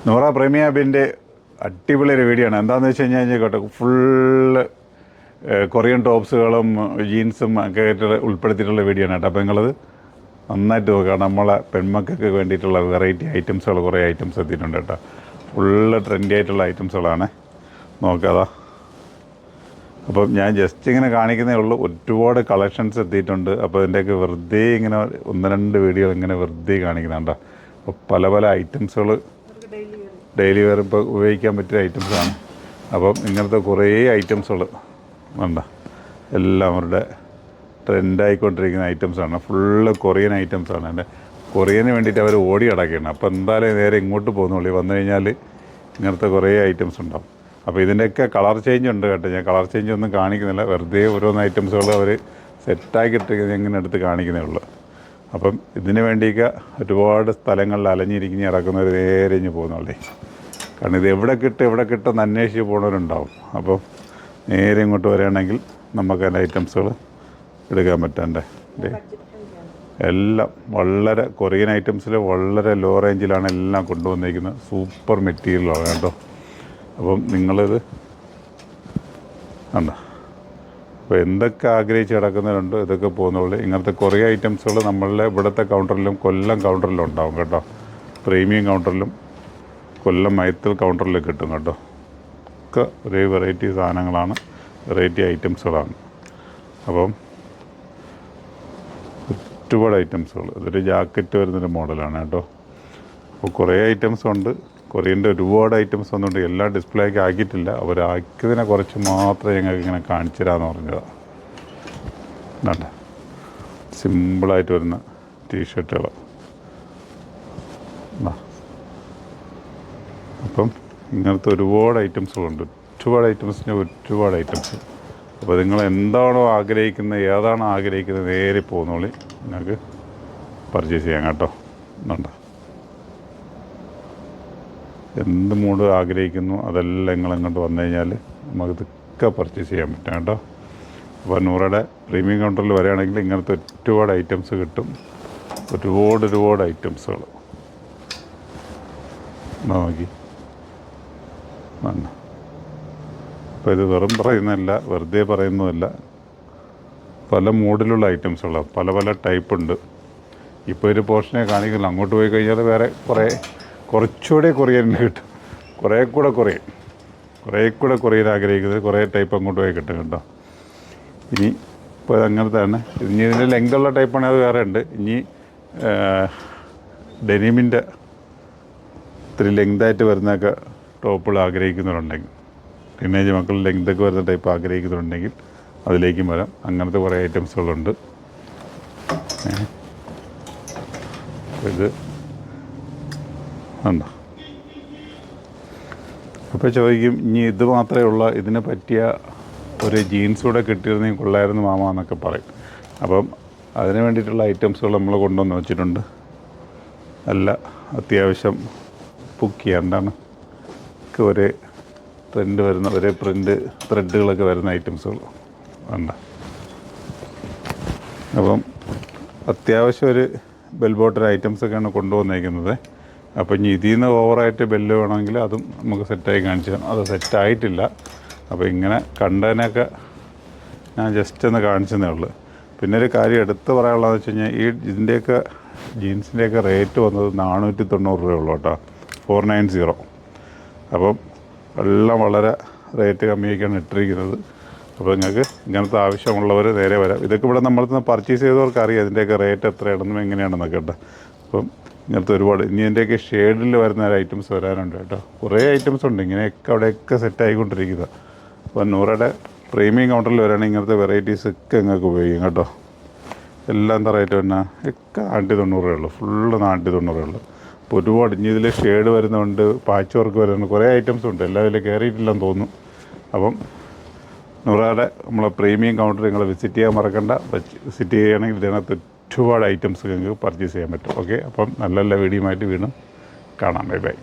Noora Premia ബിൻ്റെ അടിപൊളി ഒരു video ആണ്. എന്താണെന്ന് വെച്ച് കഴിഞ്ഞാൽ കേട്ടോ, ഫുള്ള് കൊറിയൻ ടോപ്സുകളും ജീൻസും ഒക്കെ ആയിട്ട് ഉൾപ്പെടുത്തിയിട്ടുള്ള വീഡിയോ ആണ് കേട്ടോ. അപ്പോൾ നിങ്ങളത് നന്നായിട്ട് നോക്കുക. നമ്മളെ പെൺമക്കൾക്ക് വേണ്ടിയിട്ടുള്ള വെറൈറ്റി ഐറ്റംസുകൾ കുറേ ഐറ്റംസ് എത്തിയിട്ടുണ്ട് കേട്ടോ. ഫുള്ള് ട്രെൻഡി ആയിട്ടുള്ള ഐറ്റംസുകളാണ്. നോക്കാതാ. അപ്പം ഞാൻ ജസ്റ്റ് ഇങ്ങനെ കാണിക്കുന്നേ ഉള്ളൂ. ഒരുപാട് കളക്ഷൻസ് എത്തിയിട്ടുണ്ട്. അപ്പോൾ ഇതിൻ്റെയൊക്കെ വെറുതെ ഇങ്ങനെ ഒന്ന് രണ്ട് വീഡിയോ ഇങ്ങനെ വെറുതെ കാണിക്കുന്നുണ്ടോ. അപ്പോൾ പല പല ഐറ്റംസുകൾ ഡെയിലി വെയർ ഇപ്പോൾ ഉപയോഗിക്കാൻ പറ്റിയ ഐറ്റംസാണ്. അപ്പം ഇങ്ങനത്തെ കുറേ ഐറ്റംസുകൾ വേണ്ട എല്ലാം അവരുടെ ട്രെൻഡായിക്കൊണ്ടിരിക്കുന്ന ഐറ്റംസാണ്. ഫുള്ള് കൊറിയൻ ഐറ്റംസാണ്. എൻ്റെ കൊറിയന് വേണ്ടിയിട്ട് അവർ ഓടി അടക്കുകയാണ്. അപ്പോൾ എന്തായാലും നേരെ ഇങ്ങോട്ട് പോകുന്നുള്ളൂ. വന്നു കഴിഞ്ഞാൽ ഇങ്ങനത്തെ കുറേ ഐറ്റംസ് ഉണ്ടാവും. അപ്പോൾ ഇതിൻ്റെയൊക്കെ കളർ ചേഞ്ച് ഉണ്ട് കേട്ടോ. ഞാൻ കളർ ചേഞ്ച് ഒന്നും കാണിക്കുന്നില്ല. വെറുതെ ഓരോന്ന് ഐറ്റംസുകൾ അവർ സെറ്റാക്കിയിട്ടിരിക്കുന്നത് എങ്ങനെ എടുത്ത് കാണിക്കുന്നേ ഉള്ളൂ. അപ്പം ഇതിന് വേണ്ടിയൊക്കെ ഒരുപാട് സ്ഥലങ്ങളിൽ അലഞ്ഞിരിക്കുന്ന ഇറക്കുന്നവർ നേരെ ഇഞ്ഞ് പോകുന്നുള്ളേ. കാരണം ഇത് എവിടെ കിട്ടുമെന്ന് അന്വേഷിച്ച് പോകുന്നവരുണ്ടാവും. അപ്പം നേരെ ഇങ്ങോട്ട് വരികയാണെങ്കിൽ നമുക്ക് അതിൻ്റെ ഐറ്റംസുകൾ എടുക്കാൻ പറ്റാൻ്റെ എല്ലാം വളരെ കൊറിയൻ ഐറ്റംസിൽ വളരെ ലോ റേഞ്ചിലാണ് എല്ലാം കൊണ്ടുവന്നിരിക്കുന്നത്. സൂപ്പർ മെറ്റീരിയലാണ് കേട്ടോ. അപ്പം നിങ്ങളിത് കണ്ടോ. അപ്പോൾ എന്തൊക്കെ ആഗ്രഹിച്ച് കിടക്കുന്നവരുണ്ട് ഇതൊക്കെ പോകുന്നുള്ളൂ. ഇങ്ങനത്തെ കുറേ ഐറ്റംസുകൾ നമ്മളുടെ ഇവിടുത്തെ കൗണ്ടറിലും കൊല്ലം കൗണ്ടറിലും ഉണ്ടാവും കേട്ടോ. പ്രീമിയം കൗണ്ടറിലും കൊല്ലം മൈത്തിൽ കൗണ്ടറിലും കിട്ടും കേട്ടോ. ഒക്കെ ഒരേ വെറൈറ്റി സാധനങ്ങളാണ്, വെറൈറ്റി ഐറ്റംസുകളാണ്. അപ്പം ഒരുപാട് ഐറ്റംസുകൾ. ഇതൊരു ജാക്കറ്റ് വരുന്നൊരു മോഡലാണ് കേട്ടോ. അപ്പോൾ കുറേ ഐറ്റംസ് ഉണ്ട്. കൊറിയൻ്റെ ഒരുപാട് ഐറ്റംസ് വന്നുകൊണ്ട് എല്ലാം ഡിസ്പ്ലേക്ക് ആക്കിയിട്ടില്ല. അവരാക്കിയതിനെ കുറച്ച് മാത്രമേ ഞങ്ങൾക്ക് ഇങ്ങനെ കാണിച്ചു തരാമെന്ന് പറഞ്ഞതാണ്. വേണ്ട സിമ്പിളായിട്ട് വരുന്ന ടീഷർട്ടുകൾ. അപ്പം ഇങ്ങനത്തെ ഒരുപാട് ഐറ്റംസുകളുണ്ട്. ഒരുപാട് ഐറ്റംസ്. അപ്പോൾ നിങ്ങൾ എന്താണോ ആഗ്രഹിക്കുന്നത്, ഏതാണോ ആഗ്രഹിക്കുന്നത് നേരെ പോകുന്നോളി, നിങ്ങൾക്ക് പർച്ചേസ് ചെയ്യാം കേട്ടോ. വേണ്ട എന്ത് മൂഡ് ആഗ്രഹിക്കുന്നു അതെല്ലാം നിങ്ങളിങ്ങോട്ട് വന്നു കഴിഞ്ഞാൽ നമുക്കിതൊക്കെ പർച്ചേസ് ചെയ്യാൻ പറ്റും കേട്ടോ. അപ്പോൾ നൂറയുടെ പ്രീമിയം കൗണ്ടറിൽ വരികയാണെങ്കിൽ ഇങ്ങനത്തെ ഒരുപാട് ഐറ്റംസ് കിട്ടും. ഒരുപാട് ഐറ്റംസുകൾ നോക്കി വേണ്ട. അപ്പോൾ ഇത് വെറും പറയുന്നതല്ല, വെറുതെ പറയുന്നതല്ല. പല മോഡലുള്ള ഐറ്റംസുകളാണ്, പല പല ടൈപ്പുണ്ട്. ഇപ്പോൾ ഒരു പോർഷനെ കാണിക്കില്ല. അങ്ങോട്ട് പോയി കഴിഞ്ഞാൽ വേറെ കുറച്ചുകൂടെ കൊറിയൻ കിട്ടും. കുറേ കൂടെ കൊറിയൻ ആഗ്രഹിക്കുന്നത് കുറേ ടൈപ്പ് അങ്ങോട്ട് പോയി കിട്ടും കേട്ടോ. ഇനി ഇപ്പോൾ അങ്ങനത്തെ തന്നെ ഇനി ഇതിൻ്റെ ലെങ്തുള്ള ടൈപ്പാണെങ്കിൽ അത് വേറെ ഉണ്ട്. ഇനി ഡെനിമിൻ്റെ ഇത്തിരി ലെങ്തായിട്ട് വരുന്നതൊക്കെ ടോപ്പുകൾ ആഗ്രഹിക്കുന്നവരുണ്ടെങ്കിൽ, ടീനേജ് മക്കൾ ലെങ്തൊക്കെ വരുന്ന ടൈപ്പ് ആഗ്രഹിക്കുന്നുണ്ടെങ്കിൽ അതിലേക്കും വരാം. അങ്ങനത്തെ കുറേ ഐറ്റംസുകളുണ്ട്. ഇത് ഉണ്ടോ. അപ്പോൾ ചോദിക്കും ഇനി ഇത് മാത്രമേ ഉള്ള, ഇതിനെ പറ്റിയ ഒരു ജീൻസ് കൂടെ കിട്ടിയിരുന്നെങ്കിൽ കൊള്ളായിരുന്നു മാമ എന്നൊക്കെ പറയും. അപ്പം അതിന് വേണ്ടിയിട്ടുള്ള ഐറ്റംസുകൾ നമ്മൾ കൊണ്ടുവന്ന് വെച്ചിട്ടുണ്ട്. നല്ല അത്യാവശ്യം എന്താണ് ഒരേ ട്രെൻഡ് വരുന്ന ഒരേ പ്രിൻ്റ് ത്രെഡുകളൊക്കെ വരുന്ന ഐറ്റംസുകൾ വേണ്ട. അപ്പം അത്യാവശ്യം ഒരു ബെൽ ബോട്ടൽ ഐറ്റംസൊക്കെയാണ് കൊണ്ടുവന്നേക്കുന്നത്. അപ്പോൾ ഇനി ഇതിൽ നിന്ന് ഓവറായിട്ട് ബെല്ല് വേണമെങ്കിൽ അതും നമുക്ക് സെറ്റായി കാണിച്ചു തരാം. അത് സെറ്റായിട്ടില്ല. അപ്പോൾ ഇങ്ങനെ കണ്ടതിനൊക്കെ ഞാൻ ജസ്റ്റ് ഒന്ന് കാണിച്ചതേ ഉള്ളൂ. പിന്നെ ഒരു കാര്യം എടുത്ത് പറയാനുള്ളതെന്ന് വെച്ച് കഴിഞ്ഞാൽ ഇതിൻ്റെയൊക്കെ ജീൻസിൻ്റെയൊക്കെ റേറ്റ് വന്നത് 490 രൂപയുള്ളൂ കേട്ടോ. 490. അപ്പം എല്ലാം വളരെ റേറ്റ് കമ്മിയൊക്കെയാണ് ഇട്ടിരിക്കുന്നത്. അപ്പോൾ നിങ്ങൾക്ക് ഇങ്ങനത്തെ ആവശ്യമുള്ളവർ നേരെ വരാം. ഇതൊക്കെ ഇവിടെ നമ്മളിന്ന് പർച്ചേസ് ചെയ്തവർക്ക് അറിയാം ഇതിൻ്റെയൊക്കെ റേറ്റ് എത്രയാണെന്നും എങ്ങനെയാണെന്നൊക്കെ കേട്ടോ. അപ്പം ഇങ്ങനത്തെ ഒരുപാട് ഇനി ഇതിൻ്റെയൊക്കെ ഷെയ്ഡിൽ വരുന്ന ഒരു ഐറ്റംസ് വരാനുണ്ട് കേട്ടോ. കുറേ ഐറ്റംസ് ഉണ്ട് ഇങ്ങനെയൊക്കെ അവിടെയൊക്കെ സെറ്റായിക്കൊണ്ടിരിക്കുന്നത്. അപ്പോൾ നൂറയുടെ പ്രീമിയം കൗണ്ടറിൽ വരികയാണെങ്കിൽ ഇങ്ങനത്തെ വെറൈറ്റീസ് ഒക്കെ നിങ്ങൾക്ക് ഉപയോഗിക്കും കേട്ടോ. എല്ലാം എന്താ റേറ്റ് തന്നെ ഒക്കെ 490 രൂപയുള്ളൂ. ഫുള്ള് 490 രൂപയുള്ളൂ. അപ്പോൾ ഒരുപാട് ഇനി ഇതിൽ ഷെയ്ഡ് വരുന്നുണ്ട്, പാച്ച് വർക്ക് വരുന്നുണ്ട്, കുറേ ഐറ്റംസ് ഉണ്ട്. എല്ലാം ഇതിൽ കയറിയിട്ടില്ലെന്ന് തോന്നുന്നു. അപ്പം നൂറയുടെ നമ്മളെ പ്രീമിയം കൗണ്ടർ നിങ്ങൾ വിസിറ്റ് ചെയ്യാൻ മറക്കണ്ട. വിസിറ്റ് ചെയ്യുകയാണെങ്കിൽ ഇതിനകത്ത് ഒരുപാട് ഐറ്റംസ് നിങ്ങൾക്ക് പർച്ചേസ് ചെയ്യാൻ പറ്റും. ഓക്കെ, അപ്പം നല്ല വീഡിയോ ആയിട്ട് വീണ്ടും കാണാം. ബൈ.